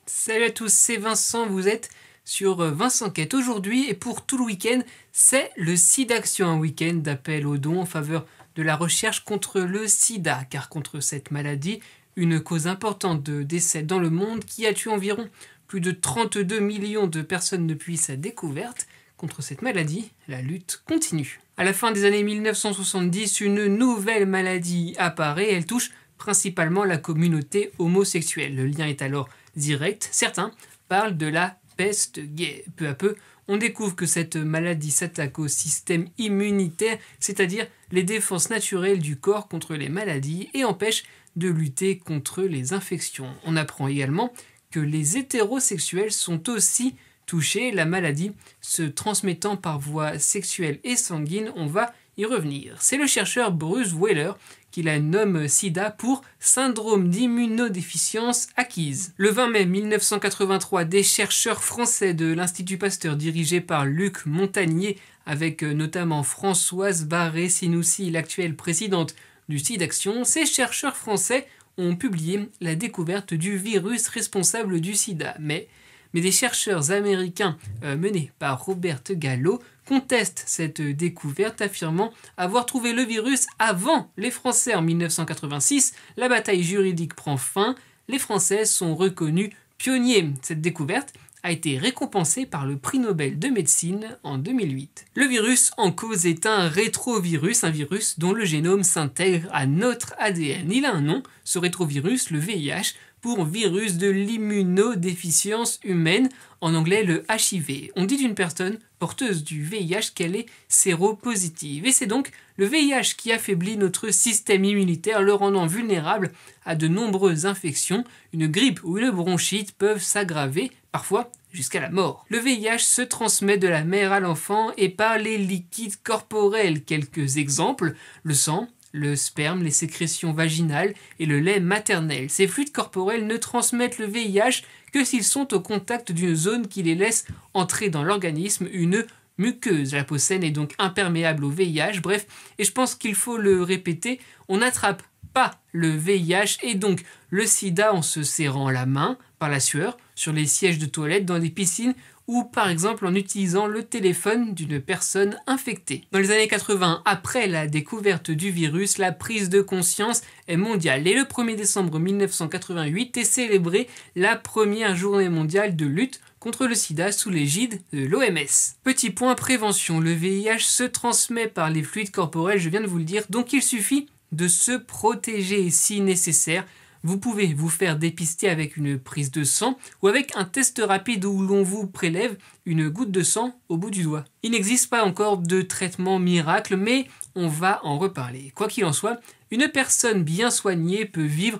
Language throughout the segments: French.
Salut à tous, c'est Vincent, vous êtes sur Vincent Quête aujourd'hui et pour tout le week-end, c'est le SIDAction, un week-end d'appel aux dons en faveur de la recherche contre le sida, car contre cette maladie, une cause importante de décès dans le monde qui a tué environ plus de 32 millions de personnes depuis sa découverte. Contre cette maladie, la lutte continue. À la fin des années 1970, une nouvelle maladie apparaît, elle touche principalement la communauté homosexuelle. Le lien est alors direct. Certains parlent de la peste gay. Peu à peu, on découvre que cette maladie s'attaque au système immunitaire, c'est-à-dire les défenses naturelles du corps contre les maladies et empêche de lutter contre les infections. On apprend également que les hétérosexuels sont aussi touchés, la maladie se transmettant par voie sexuelle et sanguine, on va y revenir. C'est le chercheur Bruce Wheeler qui la nomme SIDA pour syndrome d'immunodéficience acquise. Le 20 mai 1983, des chercheurs français de l'Institut Pasteur dirigés par Luc Montagnier, avec notamment Françoise Barré-Sinoussi, l'actuelle présidente du SIDAction, ces chercheurs français ont publié la découverte du virus responsable du sida. Mais des chercheurs américains menés par Robert Gallo contestent cette découverte, affirmant avoir trouvé le virus avant les Français en 1986. La bataille juridique prend fin, les Français sont reconnus pionniers. Cette découverte a été récompensée par le prix Nobel de médecine en 2008. Le virus en cause est un rétrovirus, un virus dont le génome s'intègre à notre ADN. Il a un nom, ce rétrovirus, le VIH, pour virus de l'immunodéficience humaine, en anglais le HIV. On dit d'une personne porteuse du VIH qu'elle est séropositive. Et c'est donc le VIH qui affaiblit notre système immunitaire, le rendant vulnérable à de nombreuses infections. Une grippe ou une bronchite peuvent s'aggraver, parfois jusqu'à la mort. Le VIH se transmet de la mère à l'enfant et par les liquides corporels. Quelques exemples, le sang, le sperme, les sécrétions vaginales et le lait maternel. Ces fluides corporels ne transmettent le VIH que s'ils sont au contact d'une zone qui les laisse entrer dans l'organisme, une muqueuse. La peau saine est donc imperméable au VIH. Bref, et je pense qu'il faut le répéter, on n'attrape pas le VIH et donc le sida en se serrant la main par la sueur, sur les sièges de toilette, dans des piscines ou par exemple en utilisant le téléphone d'une personne infectée. Dans les années 80, après la découverte du virus, la prise de conscience est mondiale et le 1er décembre 1988 est célébrée la première journée mondiale de lutte contre le sida sous l'égide de l'OMS. Petit point prévention, le VIH se transmet par les fluides corporels, je viens de vous le dire, donc il suffit de se protéger si nécessaire. Vous pouvez vous faire dépister avec une prise de sang ou avec un test rapide où l'on vous prélève une goutte de sang au bout du doigt. Il n'existe pas encore de traitement miracle, mais on va en reparler. Quoi qu'il en soit, une personne bien soignée peut vivre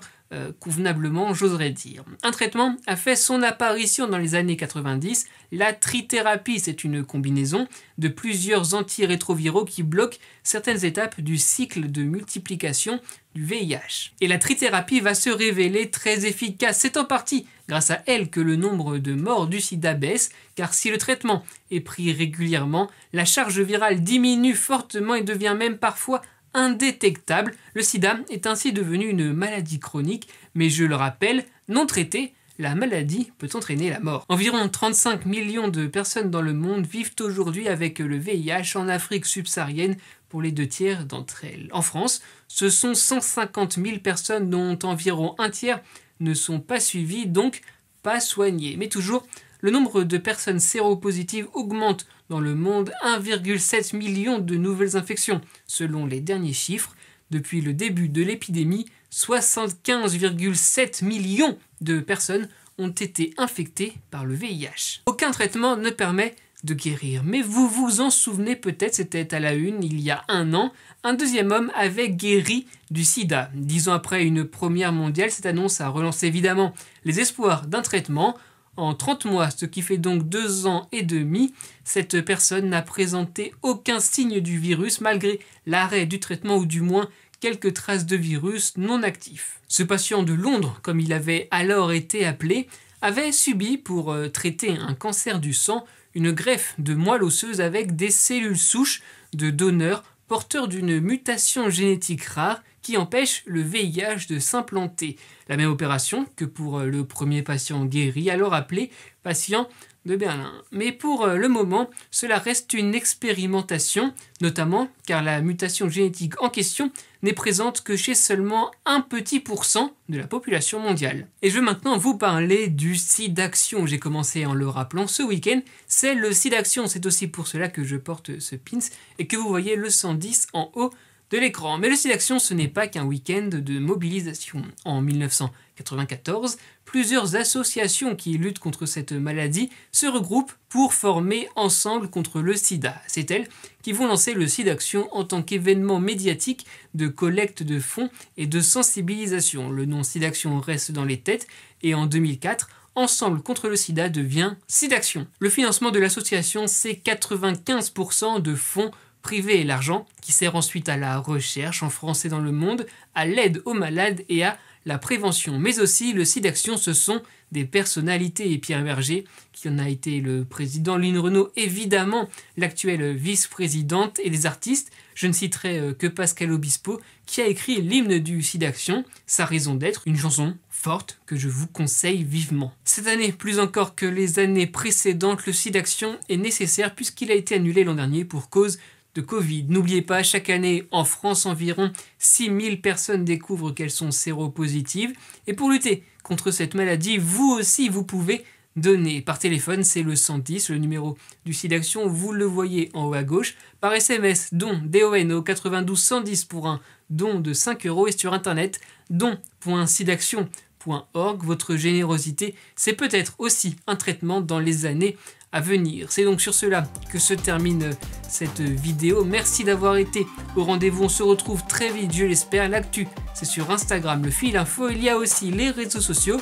convenablement, j'oserais dire. Un traitement a fait son apparition dans les années 90. La trithérapie, c'est une combinaison de plusieurs antirétroviraux qui bloquent certaines étapes du cycle de multiplication du VIH. Et la trithérapie va se révéler très efficace. C'est en partie grâce à elle que le nombre de morts du sida baisse, car si le traitement est pris régulièrement, la charge virale diminue fortement et devient même parfois indétectable. Le sida est ainsi devenu une maladie chronique, mais je le rappelle, non traitée, la maladie peut entraîner la mort. Environ 35 millions de personnes dans le monde vivent aujourd'hui avec le VIH en Afrique subsaharienne pour les 2/3 d'entre elles. En France, ce sont 150 000 personnes dont environ un tiers ne sont pas suivies, donc pas soignées. Mais toujours, le nombre de personnes séropositives augmente dans le monde, 1,7 million de nouvelles infections. Selon les derniers chiffres, depuis le début de l'épidémie, 75,7 millions de personnes ont été infectées par le VIH. Aucun traitement ne permet de guérir. Mais vous vous en souvenez peut-être, c'était à la une il y a un an, un deuxième homme avait guéri du sida. 10 ans après une première mondiale, cette annonce a relancé évidemment les espoirs d'un traitement. En 30 mois, ce qui fait donc 2 ans et demi, cette personne n'a présenté aucun signe du virus malgré l'arrêt du traitement ou du moins quelques traces de virus non actifs. Ce patient de Londres, comme il avait alors été appelé, avait subi pour traiter un cancer du sang une greffe de moelle osseuse avec des cellules souches de donneurs porteurs d'une mutation génétique rare qui empêche le VIH de s'implanter. La même opération que pour le premier patient guéri, alors appelé patient de Berlin. Mais pour le moment, cela reste une expérimentation, notamment car la mutation génétique en question n'est présente que chez seulement un petit pourcent de la population mondiale. Et je veux maintenant vous parler du SIDAction. J'ai commencé en le rappelant ce week-end, c'est le SIDAction, c'est aussi pour cela que je porte ce pins et que vous voyez le 110 en haut de l'écran. Mais le SIDAction, ce n'est pas qu'un week-end de mobilisation. En 1994, plusieurs associations qui luttent contre cette maladie se regroupent pour former Ensemble contre le sida. C'est elles qui vont lancer le SIDAction en tant qu'événement médiatique de collecte de fonds et de sensibilisation. Le nom SIDAction reste dans les têtes et en 2004, Ensemble contre le sida devient SIDAction. Le financement de l'association, c'est 95% de fonds privés et l'argent qui sert ensuite à la recherche en France et dans le monde, à l'aide aux malades et à la prévention. Mais aussi, le SIDAction, ce sont des personnalités. Et Pierre Berger, qui en a été le président, Lynn Renaud, évidemment l'actuelle vice-présidente, et des artistes. Je ne citerai que Pascal Obispo, qui a écrit l'hymne du SIDAction, Sa raison d'être, une chanson forte que je vous conseille vivement. Cette année, plus encore que les années précédentes, le SIDAction est nécessaire puisqu'il a été annulé l'an dernier pour cause de Covid. N'oubliez pas, chaque année, en France, environ 6000 personnes découvrent qu'elles sont séropositives. Et pour lutter contre cette maladie, vous aussi, vous pouvez donner. Par téléphone, c'est le 110, le numéro du SIDAction, vous le voyez en haut à gauche. Par SMS, don, DON au 92 110 pour un don de 5 €. Et sur Internet, don.sidaction.org. Votre générosité, c'est peut-être aussi un traitement dans les années à venir. C'est donc sur cela que se termine cette vidéo. Merci d'avoir été au rendez-vous. On se retrouve très vite, je l'espère. L'actu, c'est sur Instagram, le fil info. Il y a aussi les réseaux sociaux.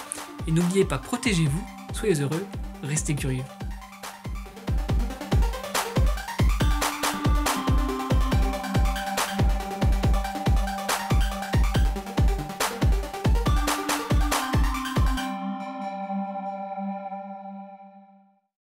Et n'oubliez pas, protégez-vous, soyez heureux, restez curieux.